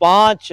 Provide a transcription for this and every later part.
5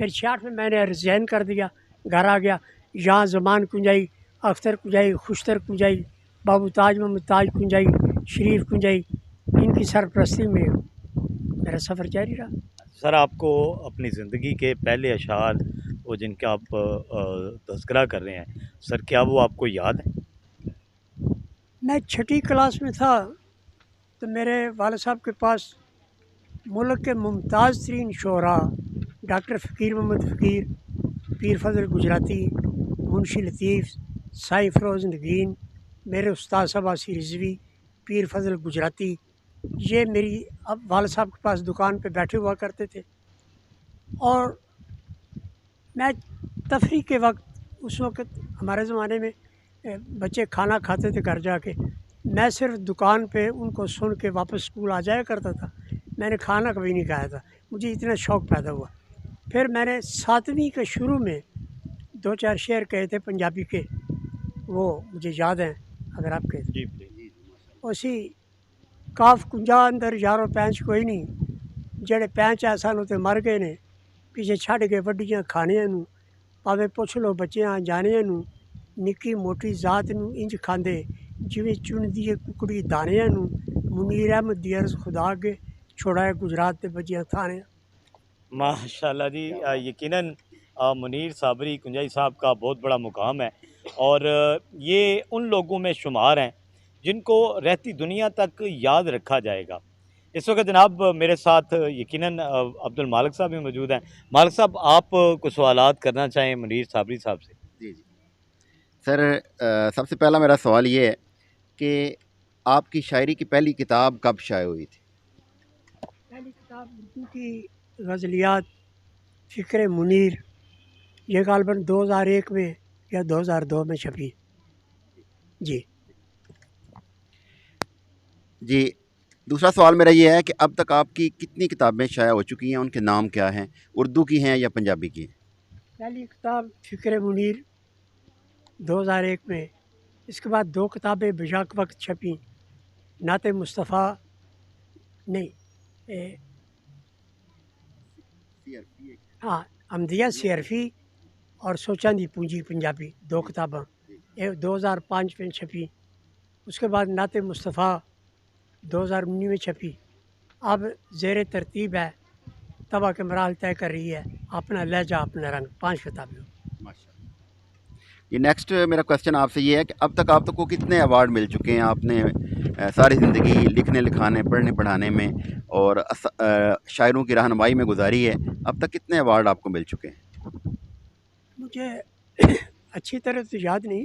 پھر 66 میں نے ریزائن کر دیا, گھر آ گیا. یہاں زمان کنجائی, اختر کنجائی, خوشتر کنجائی, بابو تاج محمد تاج کنجائی, شریف کنجائی, ان کی سرپرستی میں میرا سفر جاری رہا. سر آپ کو اپنی زندگی کے پہلے اشعار وہ جن کا آپ تذکرہ کر رہے ہیں سر, کیا وہ آپ کو یاد ہے؟ میں 6ٹھی کلاس میں تھا تو میرے والد صاحب کے پاس ملک کے ممتاز ترین شعراء ڈاکٹر فقیر محمد فقیر, پیر فضل گجراتی, منشی لطیف, سائیں فیروز نگین, میرے استاد صاحب عاصی رضوی, پیر فضل گجراتی, یہ میری اب والد صاحب کے پاس دکان پہ بیٹھے ہوا کرتے تھے. اور میں تفریح کے وقت, اس وقت ہمارے زمانے میں بچے کھانا کھاتے تھے گھر جا کے, میں صرف دکان پہ ان کو سن کے واپس اسکول آ جایا کرتا تھا. میں نے کھانا کبھی نہیں کھایا تھا, مجھے اتنا شوق پیدا ہوا. پھر میں نے 7ویں کے شروع میں 2-4 شعر کہے تھے پنجابی کے, وہ مجھے یاد ہیں اگر آپ کہتے. جی پلیز. اسی کاف کنجا اندر یارو پینچ کوئی نہیں, جڑے پینچ ایسا نو تے مر گئے نے, پیچھے چھڈ کے وڈیاں کھانیاں نو, پاوے پوچھ لو بچیاں جانیاں نو, نکی موٹی ذات نو انج کھاندے جویں چندی ہے ککڑی دانیاں نو, منیر احمد دی عرض خدا اگے چھوڑائے گجرات تے بجیاں تھانیاں. ماشاء اللہ جی, یقیناً منیر صابری کنجائی صاحب کا بہت بڑا مقام ہے, اور یہ ان لوگوں میں شمار ہیں جن کو رہتی دنیا تک یاد رکھا جائے گا. اس وقت جناب میرے ساتھ یقیناً عبد المالک صاحب بھی موجود ہیں. مالک صاحب, آپ کو سوالات کرنا چاہیں منیر صابری صاحب سے؟ جی جی سر, سب سے پہلا میرا سوال یہ ہے کہ آپ کی شاعری کی پہلی کتاب کب شائع ہوئی تھی؟ پہلی کتاب اردو کی غزلیات فکر منیر, یہ غالباً 2001 میں یا 2002 میں چھپی. جی جی, دوسرا سوال میرا یہ ہے کہ اب تک آپ کی کتنی کتابیں شائع ہو چکی ہیں, ان کے نام کیا ہیں, اردو کی ہیں یا پنجابی کی ہیں؟ پہلی کتاب فکر منیر 2001 میں, اس کے بعد 2 کتابیں بجاک وقت چھپیں, نعت مصطفیٰ نہیں ہاں حمدیہ سیرفی اور سوچاں دی پونجی پنجابی, 2 کتاباں 2005 میں چھپی. اس کے بعد نعت مصطفیٰ 2019 میں چھپی. اب زیر ترتیب ہے, طبع کے مراحل طے کر رہی ہے, اپنا لہجہ اپنا رنگ, 5 کتابیں. یہ نیکسٹ میرا کوشچن آپ سے یہ ہے کہ اب تک آپ کو کتنے ایوارڈ مل چکے ہیں؟ آپ نے ساری زندگی لکھنے لکھانے پڑھنے پڑھانے میں اور شاعروں کی رہنمائی میں گزاری ہے, اب تک کتنے ایوارڈ آپ کو مل چکے ہیں؟ مجھے اچھی طرح تو یاد نہیں,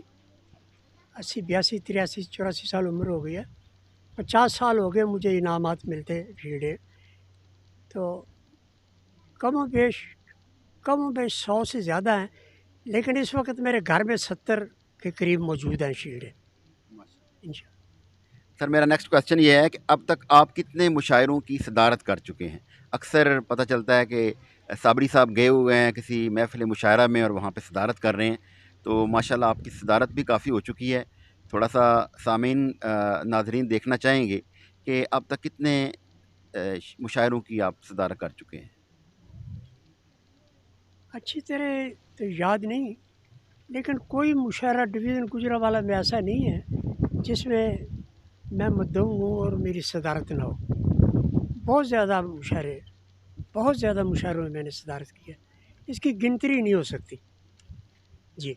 80 82 83 84 سال عمر ہو گئی ہے, 50 سال ہو گئے مجھے انعامات ملتے فیلڈے, تو کم و بیش 100 سے زیادہ ہیں, لیکن اس وقت میرے گھر میں 70 کے قریب موجود ہیں شیلڈیں انشاءاللہ. سر میرا نیکسٹ کوشچن یہ ہے کہ اب تک آپ کتنے مشاعروں کی صدارت کر چکے ہیں؟ اکثر پتہ چلتا ہے کہ صابری صاحب گئے ہوئے ہیں کسی محفل مشاعرہ میں اور وہاں پہ صدارت کر رہے ہیں, تو ماشاءاللہ آپ کی صدارت بھی کافی ہو چکی ہے. تھوڑا سا سامعین ناظرین دیکھنا چاہیں گے کہ اب تک کتنے مشاعروں کی آپ صدارت کر چکے ہیں؟ اچھی طرح تو یاد نہیں, لیکن کوئی مشاعرہ ڈویژن گجرانوالہ میں ایسا نہیں ہے جس میں میں مدعو ہوں اور میری صدارت نہ ہو. بہت زیادہ مشاعروں میں نے صدارت کی ہے, اس کی گنتری نہیں ہو سکتی. جی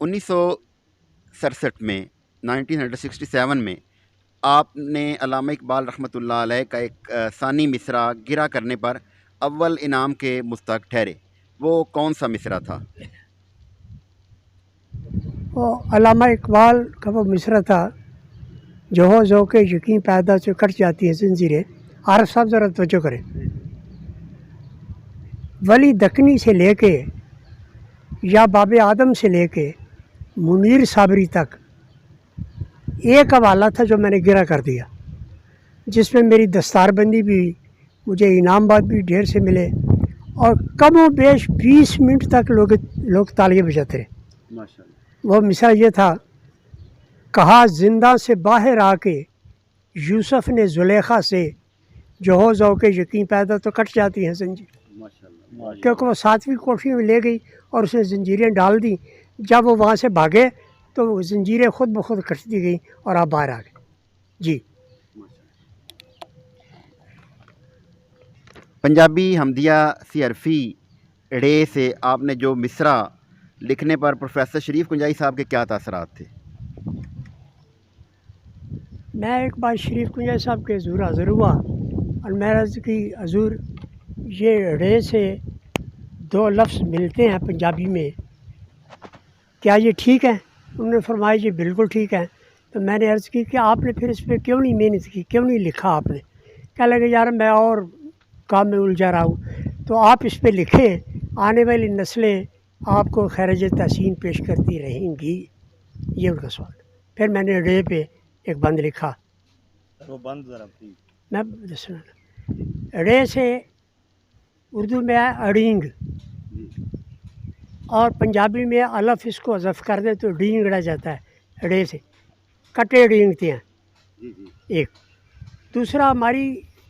1967 میں 1967 میں آپ نے علامہ اقبال رحمۃ اللہ علیہ کا ایک ثانی مصرع گرا کرنے پر اول انعام کے مستحق ٹھہرے, وہ کون سا مصرع تھا؟ وہ علامہ اقبال کا وہ مصرع تھا, جو ہو ذوق یقین پیدا سے کٹ جاتی ہے زنجیریں. عارف صاحب ذرا توجہ کریں. ولی دکنی سے لے کے یا باب آدم سے لے کے منیر صابری تک ایک حوالہ تھا جو میں نے گرا کر دیا, جس میں میری دستار بندی بھی ہوئی, مجھے انعامات بھی ڈھیر سے ملے, اور کم و بیش 20 منٹ تک لوگ تالیاں بجاتے رہے. وہ مصرع یہ تھا, کہا زندہ سے باہر آ کے یوسف نے زلیخا سے, جو ہو ذوق یقین پیدا تو کٹ جاتی ہیں زنجیر. کیونکہ وہ 7ویں کوٹھی میں لے گئی اور اس نے زنجیریں ڈال دیں. جب وہ وہاں سے بھاگے تو وہ زنجیریں خود بخود کٹتی گئیں اور آپ باہر آ گئے. جی. پنجابی حمدیہ سی عرفی ڑے سے آپ نے جو مصرع لکھنے پر پروفیسر شریف کنجائی صاحب کے کیا تاثرات تھے؟ میں ایک بار شریف کنجائی صاحب کے حضور حاضر ہوا اور میں عرض کی حضور یہ ڑے سے 2 لفظ ملتے ہیں پنجابی میں، کیا یہ ٹھیک ہے؟ انہوں نے فرمایا جی بالکل ٹھیک ہے. تو میں نے عرض کی کہ آپ نے پھر اس پہ کیوں نہیں محنت کی، کیوں نہیں لکھا آپ نے؟ کہنے لگے یار میں اور کام میں الجھا رہا ہوں. تو آپ اس پہ لکھیں، آنے والی نسلیں آپ کو خراج تحسین پیش کرتی رہیں گی. یہ ان کا سوال. پھر میں نے ڑے پہ ایک بند لکھا. وہ بند ذرا میں ڑے سے اردو میں ہے اڑینگ، اور پنجابی میں الف اس کو حذف کر دیں تو ڈینگ رہ جاتا ہے. ڑے سے کٹے ڈینگتے ہیں ایک. دوسرا ہماری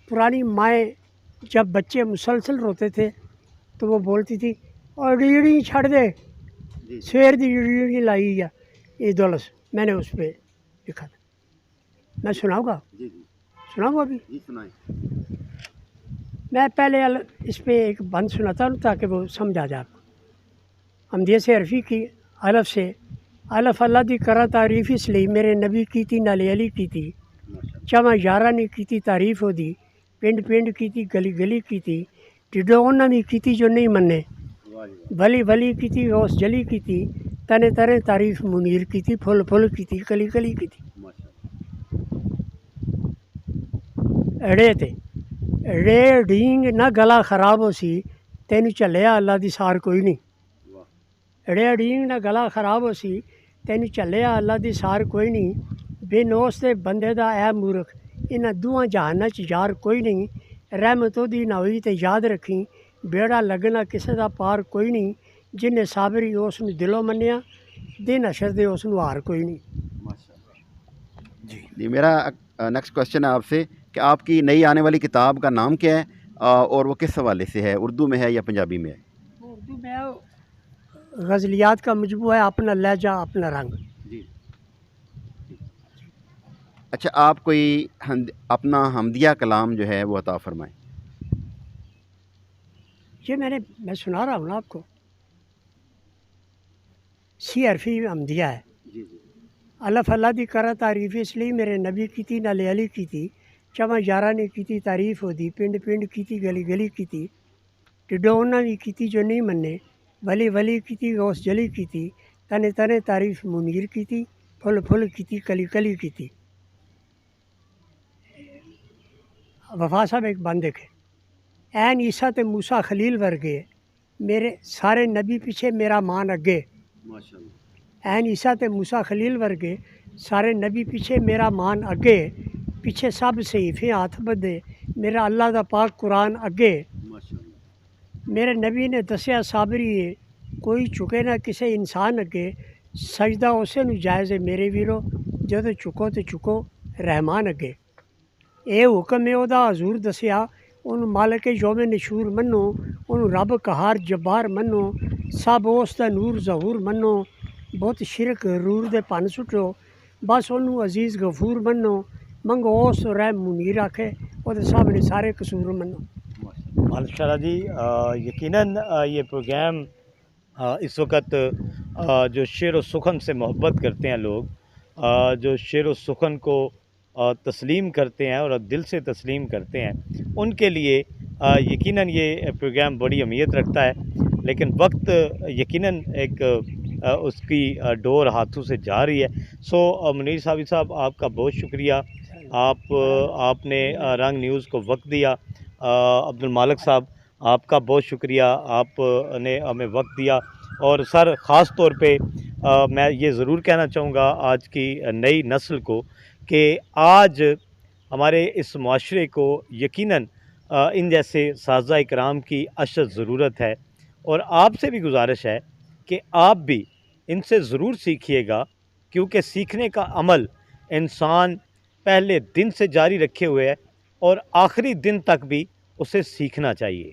پرانی مائیں جب بچے مسلسل روتے تھے تو وہ بولتی تھی اور ڈیڑی چھڑ دے سویر دی ڈیڑی لائی ہے. یہ 2 لفظ میں نے اس پہ لکھا تھا. میں سناؤں گا؟ سناؤں گا ابھی؟ میں پہلے اس پہ ایک بند سناتا ہوں تاکہ وہ سمجھ آ جائے آپ کو. حمدیہ سی عرفی کی الف سے الف اللہ دی کرا تعریف اس لیے میرے نبی کیتی نالے علی کیتی چواں یارہ نے کیتی تعریف ہو دی پنڈ پنڈ کیتی گلی گلی کیتی ٹڈو انہاں بھی کیتی جو نہیں منے ولی ولی کیتی غوث جلی کیتی تنے تنے تعریف منیر کیتی پھل پھل کیتی کلی کلی کیتی. اڑے تے ڑے ڈینگ نہ گلا خراب ہو سی تینوں چلیا اللہ دی سار کوئی نہیں. ڑے ڈینگ نہ گلا خراب ہو سی تینوں چلیا اللہ دی سار کوئی نہیں. بے نوس دے بندے دا اے مورخ انہاں دوواں جہاناں چ یار کوئی نہیں. رحمت دی نہ ہوئی تے یاد رکھیں بیڑا لگنا کسے دا پار کوئی نہیں. جن صابری اس نوں دلوں منیا دن اشر دے اس نوں ہار کوئی نہیں. جی میرا نیکسٹ کوشچن ہے آپ سے کہ آپ کی نئی آنے والی کتاب کا نام کیا ہے اور وہ کس حوالے سے ہے، اردو میں ہے یا پنجابی میں ہے؟ اردو میں غزلیات کا مجموعہ ہے، اپنا لہجہ اپنا رنگ. جی. اچھا آپ کوئی اپنا حمدیہ کلام جو ہے وہ عطا فرمائیں. یہ میں سنا رہا ہوں نا آپ کو. سی عرفی حمدیہ ہے. الف اللہ دی کرا تعریف اس لیے میرے نبی کیتی نالے علی کیتی چواں یارہ نے کیتی تعریف ہو دی پنڈ پنڈ کیتی گلی گلی کیتی ٹڈو انہاں بھی کیتی جو نہیں منے ولی ولی کیتی غوث جلی کیتی تنے تنے تعریف منیر کیتی پھل پھل کیتی کلی کلی کیتی. وفا صاحب ایک بند دیکھے. این عیسیٰ تے موسیٰ خلیل ورگے میرے سارے نبی پیچھے میرا مان اگے. این عیسیٰ تے موسیٰ خلیل ورگے سارے نبی پیچھے میرا مان اگے پیچھے سب صحیفے ہاتھ بدے میرا اللہ دا پاک قرآن اگے. میرے نبی نے دسیا صابری ہے کوئی چکے نہ کسے انسان اگے سجدہ اسے نو جائز ہے میرے ویرو جدو چکو تے چکو رحمان اگے. اے حکم ہے دا حضور دسیا انہوں مالک یوم نشور منو انہوں رب قہار جبار منو سب اس دا نور ظہور منو بہت شرک رور دے پن سٹو بس انہوں عزیز غفور منو منگو اس رحم منیر آکھے وہ دے سب نے سارے قصور منو. ماشاء اللہ جی. یقیناً یہ پروگرام اس وقت جو شعر و سخن سے محبت کرتے ہیں لوگ، جو شعر و سخن کو تسلیم کرتے ہیں اور دل سے تسلیم کرتے ہیں، ان کے لیے یقیناً یہ پروگرام بڑی اہمیت رکھتا ہے. لیکن وقت یقیناً ایک اس کی ڈور ہاتھوں سے جا رہی ہے. سو منیر صاحب آپ کا بہت شکریہ. آپ نے رنگ نیوز کو وقت دیا. عبد المالک صاحب آپ کا بہت شکریہ، آپ نے ہمیں وقت دیا. اور سر خاص طور پہ میں یہ ضرور کہنا چاہوں گا آج کی نئی نسل کو کہ آج ہمارے اس معاشرے کو یقیناً ان جیسے اساتذہ کرام کی اشد ضرورت ہے. اور آپ سے بھی گزارش ہے کہ آپ بھی ان سے ضرور سیکھیے گا، کیونکہ سیکھنے کا عمل انسان پہلے دن سے جاری رکھے ہوئے ہے اور آخری دن تک بھی اسے سیکھنا چاہیے.